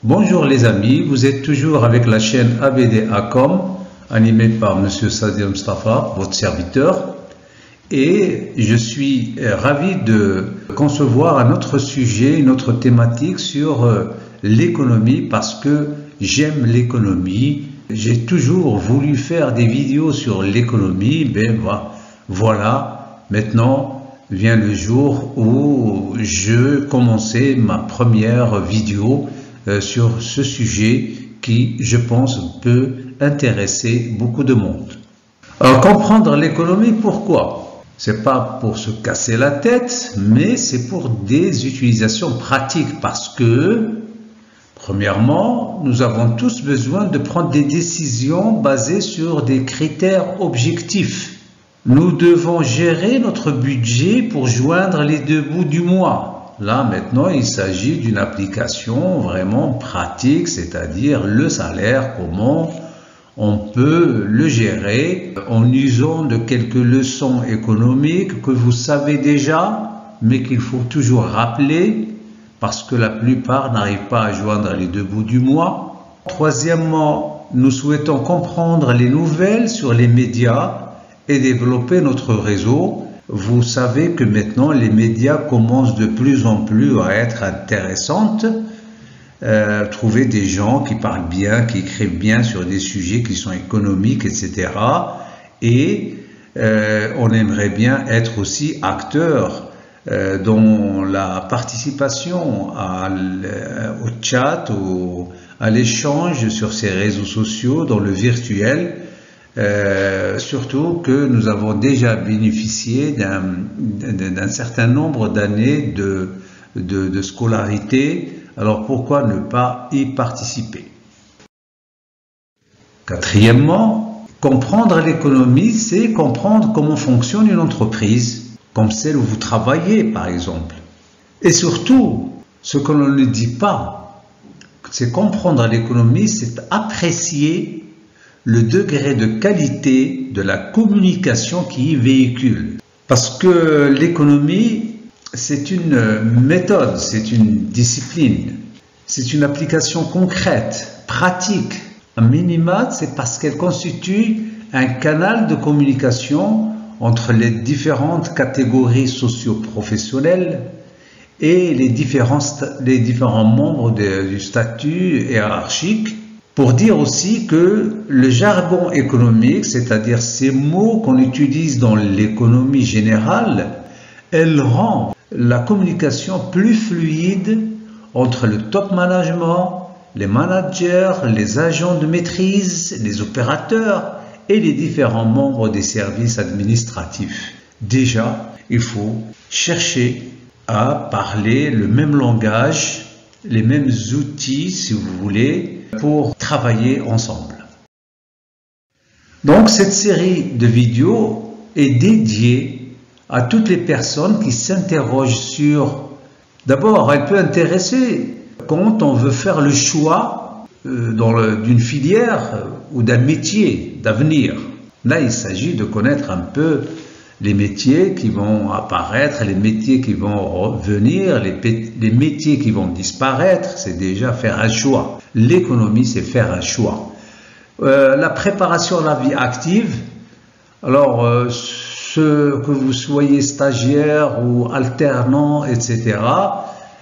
Bonjour les amis, vous êtes toujours avec la chaîne ABD ACOM, animée par M. Sadir Mustafa, votre serviteur. Et je suis ravi de concevoir un autre sujet, une autre thématique sur l'économie parce que j'aime l'économie. J'ai toujours voulu faire des vidéos sur l'économie, ben voilà, maintenant vient le jour où je commençais ma première vidéo sur ce sujet qui, je pense, peut intéresser beaucoup de monde. Alors, comprendre l'économie, pourquoi? C'est pas pour se casser la tête, mais c'est pour des utilisations pratiques parce que, premièrement, nous avons tous besoin de prendre des décisions basées sur des critères objectifs. Nous devons gérer notre budget pour joindre les deux bouts du mois. Là, maintenant, il s'agit d'une application vraiment pratique, c'est-à-dire le salaire, comment on peut le gérer en usant de quelques leçons économiques que vous savez déjà, mais qu'il faut toujours rappeler parce que la plupart n'arrivent pas à joindre les deux bouts du mois. Troisièmement, nous souhaitons comprendre les nouvelles sur les médias et développer notre réseau. Vous savez que maintenant les médias commencent de plus en plus à être intéressantes. Trouver des gens qui parlent bien, qui écrivent bien sur des sujets qui sont économiques, etc. Et on aimerait bien être aussi acteur dans la participation au chat, à l'échange sur ces réseaux sociaux, dans le virtuel. Surtout que nous avons déjà bénéficié d'un certain nombre d'années de scolarité. Alors pourquoi ne pas y participer? Quatrièmement, comprendre l'économie, c'est comprendre comment fonctionne une entreprise, comme celle où vous travaillez par exemple. Et surtout, ce que l'on ne dit pas, c'est comprendre l'économie, c'est apprécier le degré de qualité de la communication qui y véhicule. Parce que l'économie, c'est une méthode, c'est une discipline, c'est une application concrète, pratique. Un minima, c'est parce qu'elle constitue un canal de communication entre les différentes catégories socio-professionnelles et les différents membres du statut hiérarchique. Pour dire aussi que le jargon économique, c'est-à-dire ces mots qu'on utilise dans l'économie générale, elle rend la communication plus fluide entre le top management, les managers, les agents de maîtrise, les opérateurs et les différents membres des services administratifs. Déjà, il faut chercher à parler le même langage, les mêmes outils, si vous voulez, pour travailler ensemble. Donc, cette série de vidéos est dédiée à toutes les personnes qui s'interrogent sur... D'abord, elle peut intéresser quand on veut faire le choix d'une filière ou d'un métier d'avenir. Là, il s'agit de connaître un peu les métiers qui vont apparaître, les métiers qui vont revenir, les métiers qui vont disparaître. C'est déjà faire un choix. L'économie, c'est faire un choix. La préparation à la vie active, alors que vous soyez stagiaire ou alternant, etc.,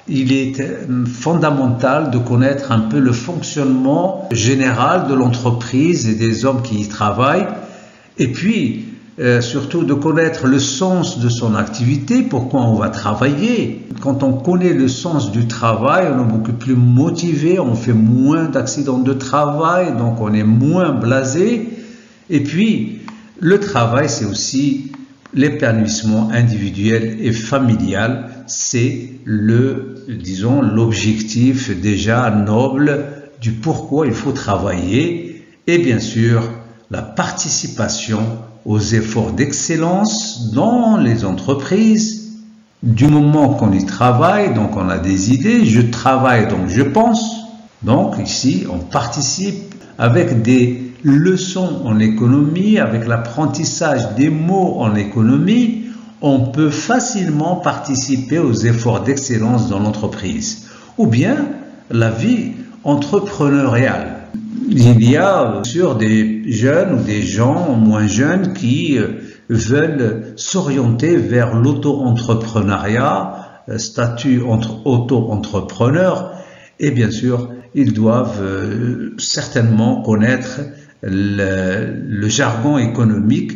il est fondamental de connaître un peu le fonctionnement général de l'entreprise et des hommes qui y travaillent, et puis surtout de connaître le sens de son activité, pourquoi on va travailler. Quand on connaît le sens du travail, on est beaucoup plus motivé, on fait moins d'accidents de travail, donc on est moins blasé. Et puis, le travail, c'est aussi l'épanouissement individuel et familial. C'est l'objectif déjà noble du pourquoi il faut travailler. Et bien sûr, la participation aux efforts d'excellence dans les entreprises. Du moment qu'on y travaille, donc on a des idées, je travaille donc je pense. Donc ici on participe avec des leçons en économie, avec l'apprentissage des mots en économie, on peut facilement participer aux efforts d'excellence dans l'entreprise. Ou bien la vie entrepreneuriale. Il y a bien sûr des jeunes ou des gens moins jeunes qui veulent s'orienter vers l'auto-entrepreneuriat, statut entre auto-entrepreneurs, et bien sûr, ils doivent certainement connaître le jargon économique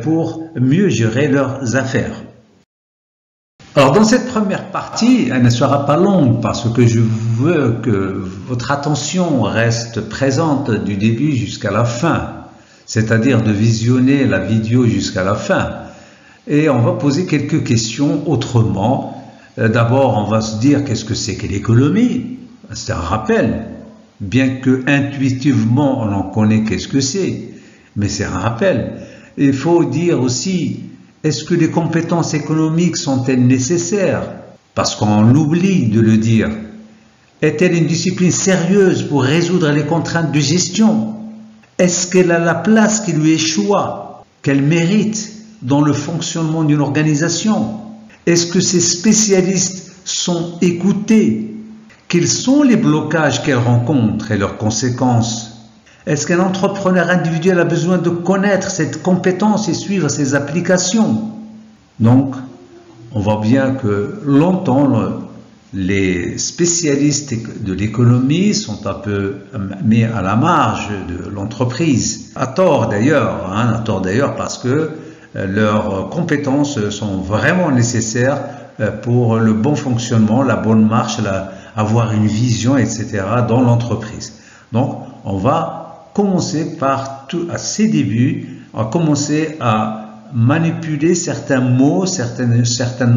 pour mieux gérer leurs affaires. Alors dans cette première partie, elle ne sera pas longue parce que je veux que votre attention reste présente du début jusqu'à la fin, c'est-à-dire de visionner la vidéo jusqu'à la fin. Et on va poser quelques questions autrement. D'abord, on va se dire qu'est-ce que c'est que l'économie? C'est un rappel, bien que intuitivement on en connaît qu'est-ce que c'est, mais c'est un rappel. Il faut dire aussi, est-ce que les compétences économiques sont-elles nécessaires? Parce qu'on oublie de le dire. Est-elle une discipline sérieuse pour résoudre les contraintes de gestion? Est-ce qu'elle a la place qui lui échoit, qu'elle mérite dans le fonctionnement d'une organisation? Est-ce que ces spécialistes sont écoutés? Quels sont les blocages qu'elle rencontre et leurs conséquences? Est-ce qu'un entrepreneur individuel a besoin de connaître cette compétence et suivre ses applications? Donc, on voit bien que longtemps, les spécialistes de l'économie sont un peu mis à la marge de l'entreprise. À tort d'ailleurs, parce que leurs compétences sont vraiment nécessaires pour le bon fonctionnement, la bonne marche, avoir une vision, etc. dans l'entreprise. Donc, on va commencer par à ses débuts, à commencer à manipuler certains mots, certaines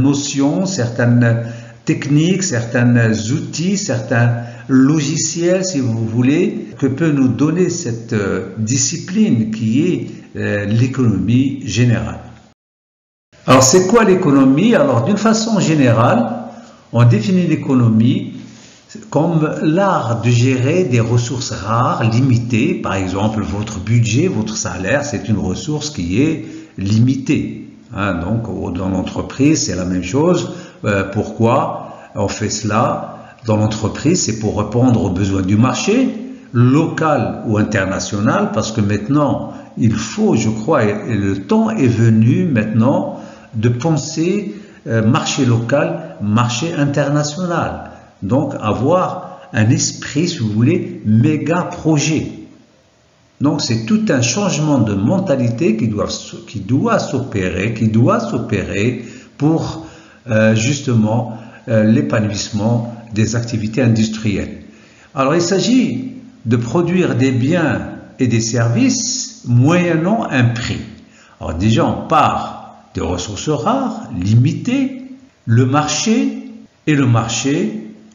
notions, certaines techniques, certains outils, certains logiciels, si vous voulez, que peut nous donner cette discipline qui est l'économie générale. Alors, c'est quoi l'économie? Alors, d'une façon générale, on définit l'économie comme l'art de gérer des ressources rares, limitées. Par exemple, votre budget, votre salaire, c'est une ressource qui est limitée. Donc, dans l'entreprise, c'est la même chose. Pourquoi on fait cela? Dans l'entreprise, c'est pour répondre aux besoins du marché, local ou international, parce que maintenant, il faut, je crois, et le temps est venu maintenant de penser marché local, marché international. Donc, avoir un esprit, si vous voulez, méga projet. Donc, c'est tout un changement de mentalité qui doit s'opérer pour justement l'épanouissement des activités industrielles. Alors, il s'agit de produire des biens et des services moyennant un prix. Alors, déjà, on part des ressources rares, limitées, le marché,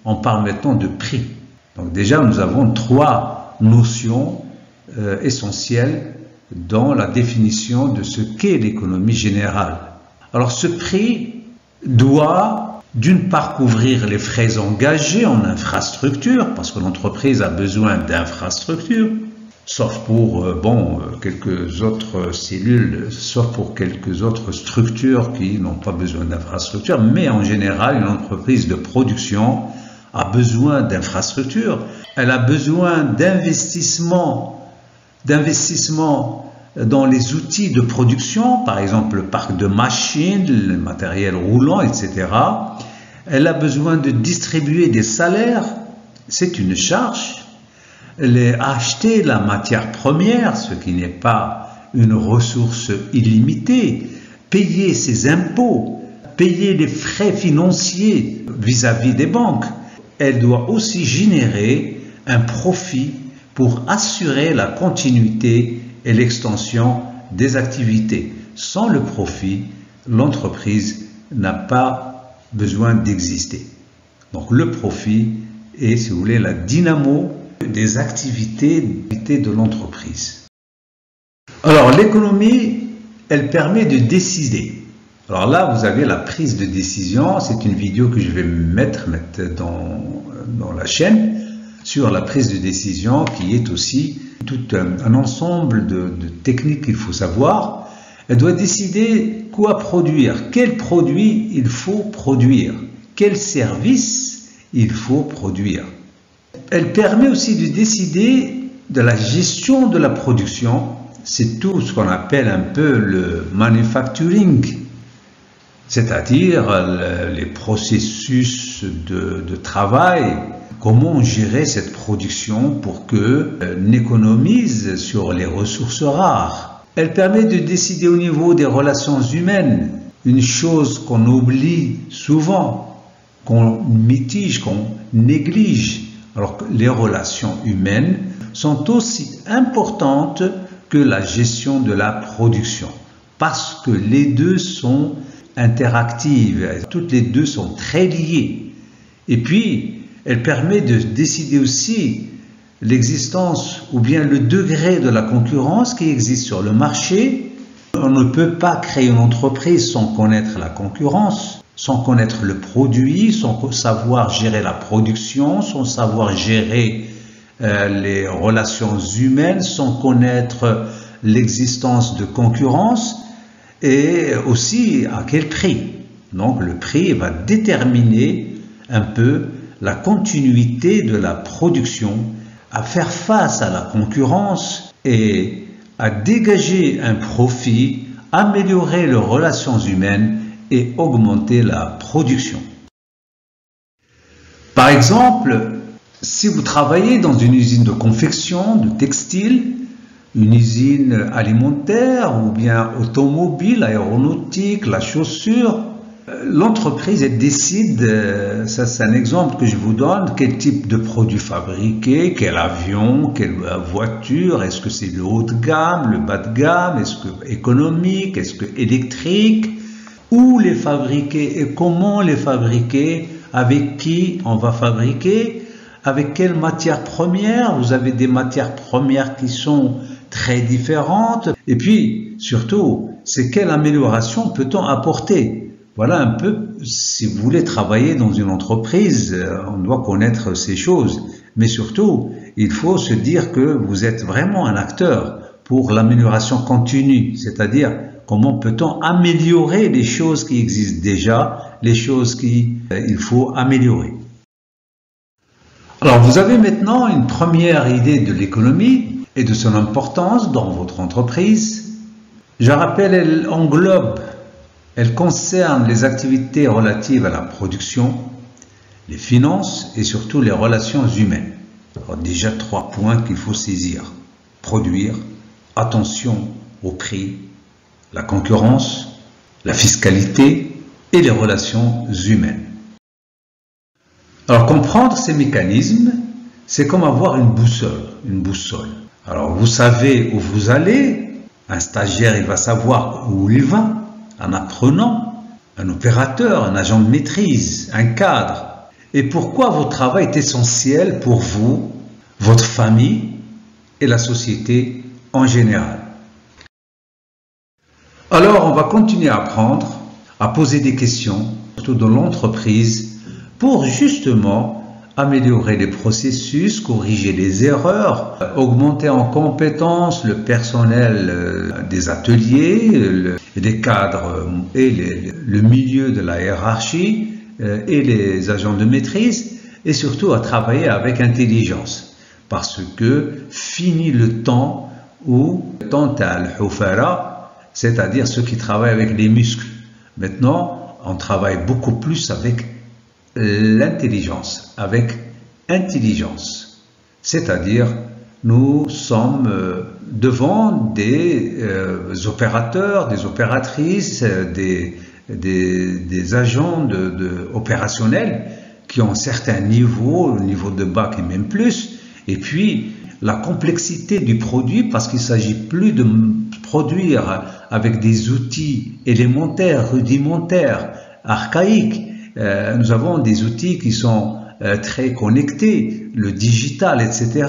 on parle maintenant de prix. Donc déjà, nous avons trois notions essentielles dans la définition de ce qu'est l'économie générale. Alors ce prix doit d'une part couvrir les frais engagés en infrastructure, parce que l'entreprise a besoin d'infrastructures, sauf pour quelques autres cellules, sauf pour quelques autres structures qui n'ont pas besoin d'infrastructures, mais en général, une entreprise de production a besoin d'infrastructures, elle a besoin d'investissement dans les outils de production, par exemple le parc de machines, le matériel roulant, etc. Elle a besoin de distribuer des salaires, c'est une charge. Acheter la matière première, ce qui n'est pas une ressource illimitée, payer ses impôts, payer les frais financiers vis-à-vis des banques. Elle doit aussi générer un profit pour assurer la continuité et l'extension des activités. Sans le profit, l'entreprise n'a pas besoin d'exister. Donc le profit est, si vous voulez, la dynamo des activités de l'entreprise. Alors l'économie, elle permet de décider. Alors là, vous avez la prise de décision. C'est une vidéo que je vais mettre dans la chaîne sur la prise de décision, qui est aussi tout un ensemble de techniques qu'il faut savoir. Elle doit décider quoi produire, quel produit il faut produire, quel service il faut produire. Elle permet aussi de décider de la gestion de la production. C'est tout ce qu'on appelle un peu le manufacturing, c'est-à-dire les processus de travail, comment gérer cette production pour qu'on économise sur les ressources rares. Elle permet de décider au niveau des relations humaines, une chose qu'on oublie souvent, qu'on mitige, qu'on néglige, alors que les relations humaines sont aussi importantes que la gestion de la production, parce que les deux sont interactives, toutes les deux sont très liées. Et puis, elle permet de décider aussi l'existence ou bien le degré de la concurrence qui existe sur le marché. On ne peut pas créer une entreprise sans connaître la concurrence, sans connaître le produit, sans savoir gérer la production, sans savoir gérer les relations humaines, sans connaître l'existence de concurrence et aussi à quel prix. Donc le prix va déterminer un peu la continuité de la production, à faire face à la concurrence et à dégager un profit, améliorer les relations humaines et augmenter la production. Par exemple, si vous travaillez dans une usine de confection, de textile, une usine alimentaire ou bien automobile, aéronautique, la chaussure, l'entreprise elle décide, ça c'est un exemple que je vous donne, quel type de produit fabriquer, quel avion, quelle voiture, est-ce que c'est le haut de gamme, le bas de gamme, est-ce que économique, est-ce que électrique, où les fabriquer et comment les fabriquer, avec qui on va fabriquer, avec quelles matières premières. Vous avez des matières premières qui sont très différentes. Et puis, surtout, c'est quelle amélioration peut-on apporter? Voilà un peu, si vous voulez travailler dans une entreprise, on doit connaître ces choses. Mais surtout, il faut se dire que vous êtes vraiment un acteur pour l'amélioration continue. C'est-à-dire, comment peut-on améliorer les choses qui existent déjà, les choses qu'il faut améliorer. Alors, vous avez maintenant une première idée de l'économie et de son importance dans votre entreprise. Je rappelle, elle englobe, elle concerne les activités relatives à la production, les finances et surtout les relations humaines. Alors déjà 3 points qu'il faut saisir. Produire, attention au prix, la concurrence, la fiscalité et les relations humaines. Alors comprendre ces mécanismes, c'est comme avoir une boussole. Alors vous savez où vous allez, un stagiaire il va savoir où il va, un apprenant, un opérateur, un agent de maîtrise, un cadre. Et pourquoi votre travail est essentiel pour vous, votre famille et la société en général. Alors on va continuer à apprendre, à poser des questions, surtout dans l'entreprise, pour justement améliorer les processus, corriger les erreurs, augmenter en compétences le personnel des ateliers, les cadres et le milieu de la hiérarchie et les agents de maîtrise, et surtout à travailler avec intelligence. Parce que fini le temps où tant al-hufara, c'est-à-dire ceux qui travaillent avec les muscles. Maintenant, on travaille beaucoup plus avec l'intelligence, avec intelligence. C'est-à-dire, nous sommes devant des opérateurs, des opératrices, des agents opérationnels qui ont un certain niveau, le niveau de bac et même plus, et puis la complexité du produit, parce qu'il ne s'agit plus de produire avec des outils élémentaires, rudimentaires, archaïques. Nous avons des outils qui sont très connectés, le digital, etc.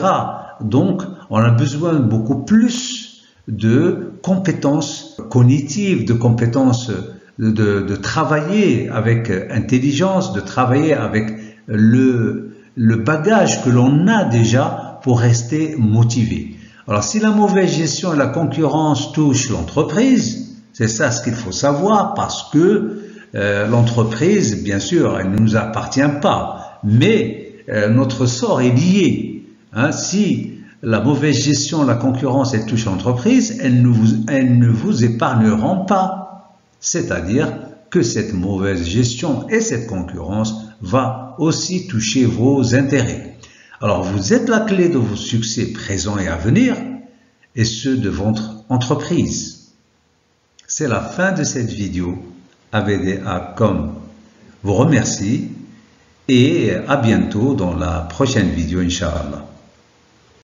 Donc, on a besoin beaucoup plus de compétences cognitives, de compétences de travailler avec intelligence, de travailler avec le bagage que l'on a déjà pour rester motivé. Alors, si la mauvaise gestion et la concurrence touchent l'entreprise, c'est ça ce qu'il faut savoir, parce que l'entreprise, bien sûr, elle ne nous appartient pas, mais notre sort est lié. Hein. Si la mauvaise gestion, la concurrence, elle touche l'entreprise, elles ne vous épargneront pas. C'est-à-dire que cette mauvaise gestion et cette concurrence va aussi toucher vos intérêts. Alors, vous êtes la clé de vos succès présents et à venir, et ceux de votre entreprise. C'est la fin de cette vidéo. ABDA.com vous remercie et à bientôt dans la prochaine vidéo, Inch'Allah.